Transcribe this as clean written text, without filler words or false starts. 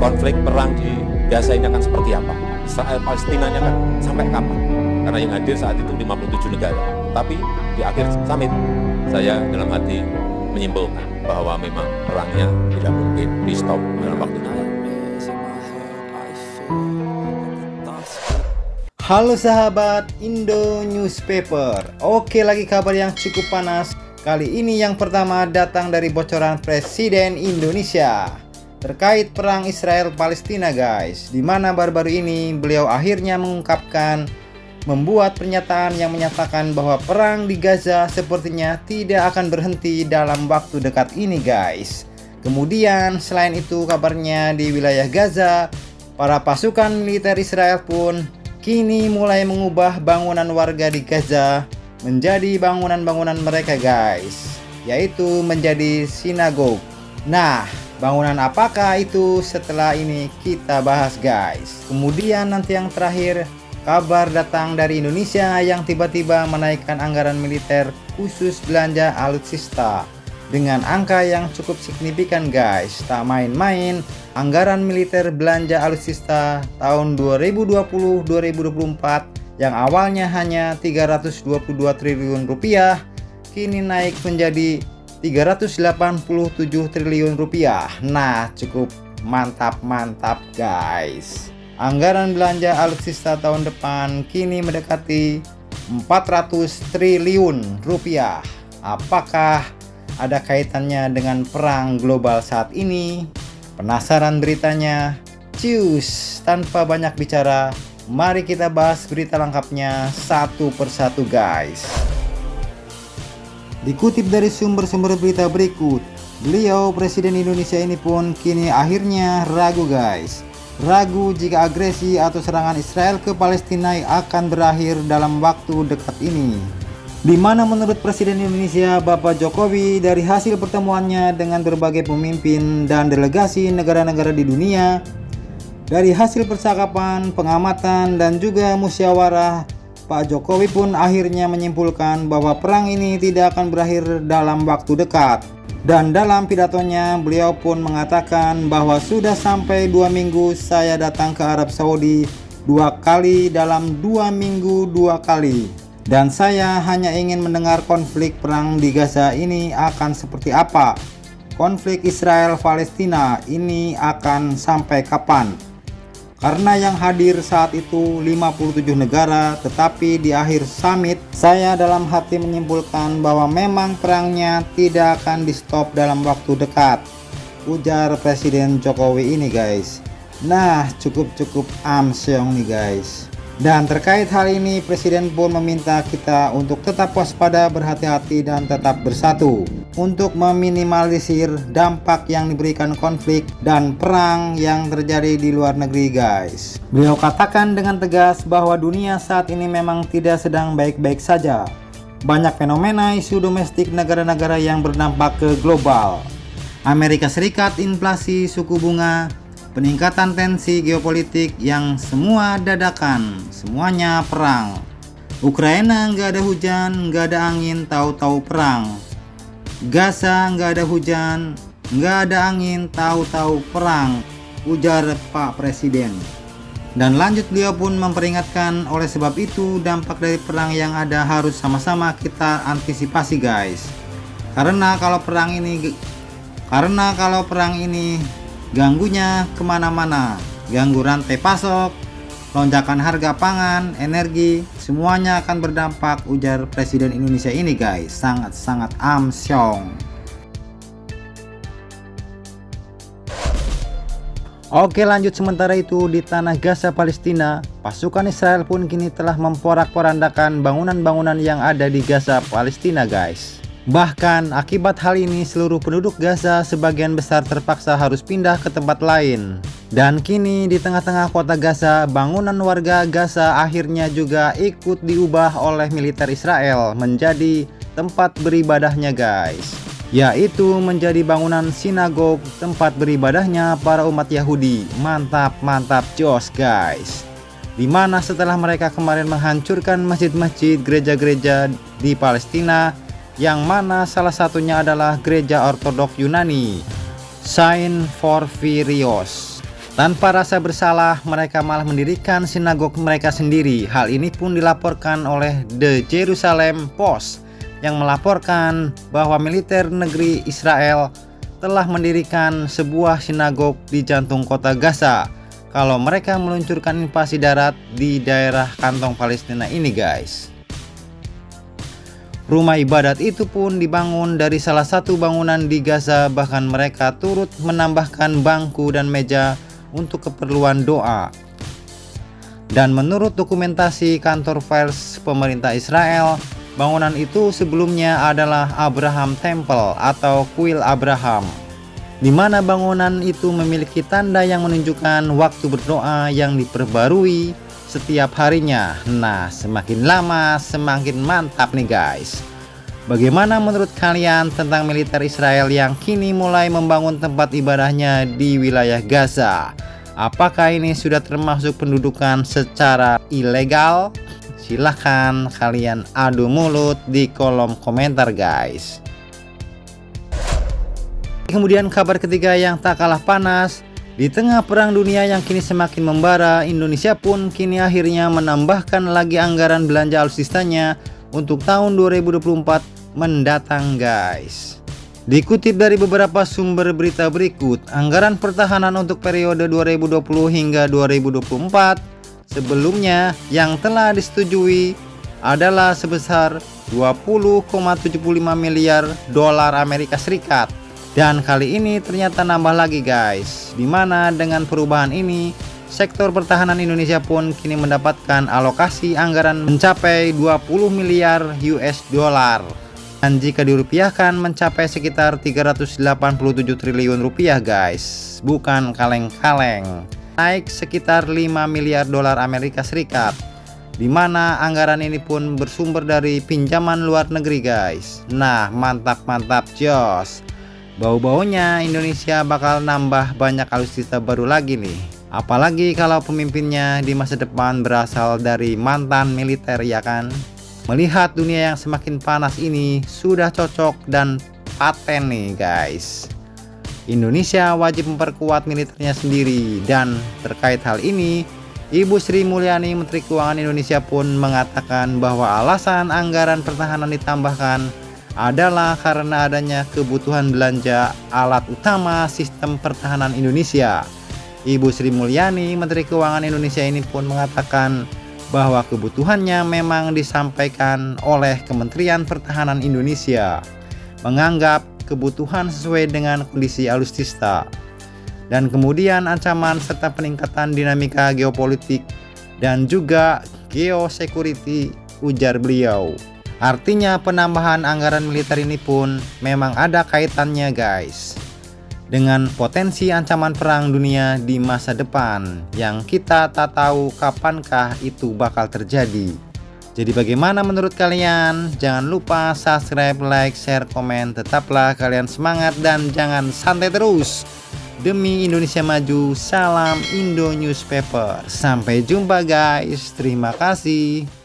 konflik perang di Gaza ini akan seperti apa? Israel Palestinanya akan sampai kapan? Karena yang hadir saat itu 57 negara. Tapi di akhir summit, saya dalam hati menyimpulkan bahwa memang perangnya tidak mungkin di stop dalam waktu dekat. Halo sahabat Indo Newspaper. Oke, lagi kabar yang cukup panas. Kali ini yang pertama datang dari bocoran Presiden Indonesia terkait perang Israel Palestina guys, di mana baru-baru ini beliau akhirnya membuat pernyataan yang menyatakan bahwa perang di Gaza sepertinya tidak akan berhenti dalam waktu dekat ini guys. Kemudian selain itu kabarnya di wilayah Gaza, para pasukan militer Israel pun kini mulai mengubah bangunan warga di Gaza menjadi bangunan-bangunan mereka guys, yaitu menjadi sinagog. Nah, bangunan apakah itu? Setelah ini kita bahas guys. Kemudian nanti yang terakhir, kabar datang dari Indonesia yang tiba-tiba menaikkan anggaran militer khusus belanja alutsista dengan angka yang cukup signifikan guys. Tak main-main, anggaran militer belanja alutsista tahun 2020-2024 yang awalnya hanya 322 triliun rupiah kini naik menjadi 387 triliun rupiah. Nah, cukup mantap guys. Anggaran belanja alutsista tahun depan kini mendekati 400 triliun rupiah. Apakah ada kaitannya dengan perang global saat ini? Penasaran beritanya? Cius, tanpa banyak bicara, mari kita bahas berita lengkapnya satu persatu guys. Dikutip dari sumber-sumber berita berikut, beliau Presiden Indonesia ini pun kini akhirnya ragu guys. Ragu jika agresi atau serangan Israel ke Palestina akan berakhir dalam waktu dekat ini. Di mana menurut Presiden Indonesia Bapak Jokowi, dari hasil pertemuannya dengan berbagai pemimpin dan delegasi negara-negara di dunia, dari hasil percakapan, pengamatan, dan juga musyawarah, Pak Jokowi pun akhirnya menyimpulkan bahwa perang ini tidak akan berakhir dalam waktu dekat. Dan dalam pidatonya, beliau pun mengatakan bahwa sudah sampai 2 minggu saya datang ke Arab Saudi 2 kali dalam 2 minggu 2 kali. Dan saya hanya ingin mendengar konflik perang di Gaza ini akan seperti apa. Konflik Israel-Palestina ini akan sampai kapan? Karena yang hadir saat itu 57 negara, tetapi di akhir summit saya dalam hati menyimpulkan bahwa memang perangnya tidak akan di stop dalam waktu dekat, ujar Presiden Jokowi ini guys. Nah, cukup amsyong nih guys. Dan terkait hal ini, Presiden pun meminta kita untuk tetap waspada, berhati-hati, dan tetap bersatu untuk meminimalisir dampak yang diberikan konflik dan perang yang terjadi di luar negeri guys. Beliau katakan dengan tegas bahwa dunia saat ini memang tidak sedang baik-baik saja. Banyak fenomena isu domestik negara-negara yang berdampak ke global. Amerika Serikat, inflasi, suku bunga, peningkatan tensi geopolitik yang semua dadakan, semuanya perang. Ukraina nggak ada hujan, nggak ada angin, tahu-tahu perang. Gaza nggak ada hujan, nggak ada angin, tahu-tahu perang, ujar Pak Presiden. Dan lanjut beliau pun memperingatkan, oleh sebab itu dampak dari perang yang ada harus sama-sama kita antisipasi guys. Karena kalau perang ini ganggunya kemana-mana, ganggu rantai pasok, lonjakan harga pangan, energi, semuanya akan berdampak, ujar Presiden Indonesia ini guys. Sangat amsyong. Oke, lanjut. Sementara itu di tanah Gaza Palestina, pasukan Israel pun kini telah memporak-porandakan bangunan-bangunan yang ada di Gaza Palestina guys. Bahkan akibat hal ini seluruh penduduk Gaza sebagian besar terpaksa harus pindah ke tempat lain. Dan kini di tengah-tengah kota Gaza, bangunan warga Gaza akhirnya juga ikut diubah oleh militer Israel menjadi tempat beribadahnya guys, yaitu menjadi bangunan sinagog, tempat beribadahnya para umat Yahudi. Mantap jos guys. Dimana setelah mereka kemarin menghancurkan masjid-masjid, gereja-gereja di Palestina, yang mana salah satunya adalah gereja ortodoks Yunani, Saint Porphyrios. Tanpa rasa bersalah, mereka malah mendirikan sinagog mereka sendiri. Hal ini pun dilaporkan oleh The Jerusalem Post yang melaporkan bahwa militer negeri Israel telah mendirikan sebuah sinagog di jantung kota Gaza kalau mereka meluncurkan invasi darat di daerah kantong Palestina ini, guys. Rumah ibadat itu pun dibangun dari salah satu bangunan di Gaza, bahkan mereka turut menambahkan bangku dan meja untuk keperluan doa. Dan menurut dokumentasi kantor pers pemerintah Israel, bangunan itu sebelumnya adalah Abraham Temple atau kuil Abraham, di mana bangunan itu memiliki tanda yang menunjukkan waktu berdoa yang diperbarui setiap harinya. Nah, semakin lama semakin mantap nih, guys. Bagaimana menurut kalian tentang militer Israel yang kini mulai membangun tempat ibadahnya di wilayah Gaza? Apakah ini sudah termasuk pendudukan secara ilegal? Silahkan kalian adu mulut di kolom komentar, guys. Kemudian kabar ketiga yang tak kalah panas, di tengah perang dunia yang kini semakin membara, Indonesia pun kini akhirnya menambahkan lagi anggaran belanja alutsistanya untuk tahun 2024 mendatang, guys. Dikutip dari beberapa sumber berita berikut, anggaran pertahanan untuk periode 2020 hingga 2024 sebelumnya yang telah disetujui adalah sebesar 20,75 miliar dolar Amerika Serikat. Dan kali ini ternyata nambah lagi, guys. Dimana dengan perubahan ini, sektor pertahanan Indonesia pun kini mendapatkan alokasi anggaran mencapai 20 miliar US dollar. Dan jika dirupiahkan mencapai sekitar 387 triliun rupiah, guys. Bukan kaleng-kaleng. Naik sekitar 5 miliar dolar Amerika Serikat. Di mana anggaran ini pun bersumber dari pinjaman luar negeri, guys. Nah, mantap-mantap jos. Bau-baunya Indonesia bakal nambah banyak alutsista baru lagi nih. Apalagi kalau pemimpinnya di masa depan berasal dari mantan militer, ya kan? Melihat dunia yang semakin panas ini sudah cocok dan paten nih, guys. Indonesia wajib memperkuat militernya sendiri. Dan terkait hal ini, Ibu Sri Mulyani Menteri Keuangan Indonesia pun mengatakan bahwa alasan anggaran pertahanan ditambahkan adalah karena adanya kebutuhan belanja alat utama sistem pertahanan Indonesia. Ibu Sri Mulyani Menteri Keuangan Indonesia ini pun mengatakan bahwa kebutuhannya memang disampaikan oleh Kementerian Pertahanan Indonesia, menganggap kebutuhan sesuai dengan kondisi alutsista dan kemudian ancaman serta peningkatan dinamika geopolitik dan juga geosecurity, ujar beliau. Artinya penambahan anggaran militer ini pun memang ada kaitannya, guys, dengan potensi ancaman perang dunia di masa depan yang kita tak tahu kapankah itu bakal terjadi. Jadi bagaimana menurut kalian? Jangan lupa subscribe, like, share, komen. Tetaplah kalian semangat dan jangan santai terus. Demi Indonesia maju, salam Indo Newspaper. Sampai jumpa, guys. Terima kasih.